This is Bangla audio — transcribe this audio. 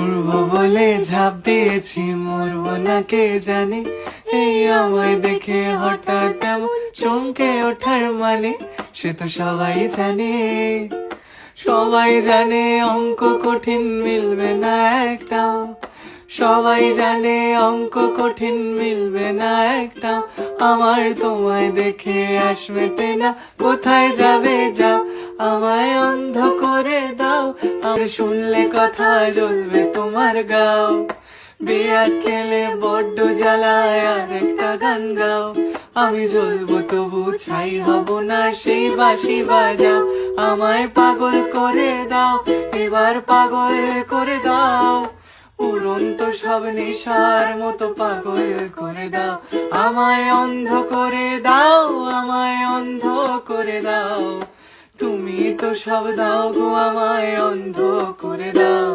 উড়বো বলে ঝাঁপ দিয়েছি, মরবো না কে জানে। এই আমায় দেখে হঠাৎ এমন চমকে ওঠার মানে, সে তো সবাই জানে। সবাই জানে অঙ্ক কঠিন মিলবে না একটাও, সবাই জানে অঙ্ক কঠিন মিলবে না একটাও। আমার তোমায় দেখে আশ মেটে না, কোথায় যাবে যাও, আমায় অন্ধ করে দাও। আর শুনলে কথা জ্বলবে তোমার গাও, বেয়াক্কেলে বড্ড জ্বালায় আর একটা গান গাও। আমি জ্বলবো তবু ছাই হব না, সেই বাঁশি বাজাও। আমায় পাগল করে দাও, এবার পাগল করে দাও। উড়ন্ত সব নেশার মতো পাগল করে দাও। আমায় অন্ধ করে দাও, আমায় অন্ধ করে দাও। তুমি তো সব দাও গো, আমায় অন্ধ করে দাও।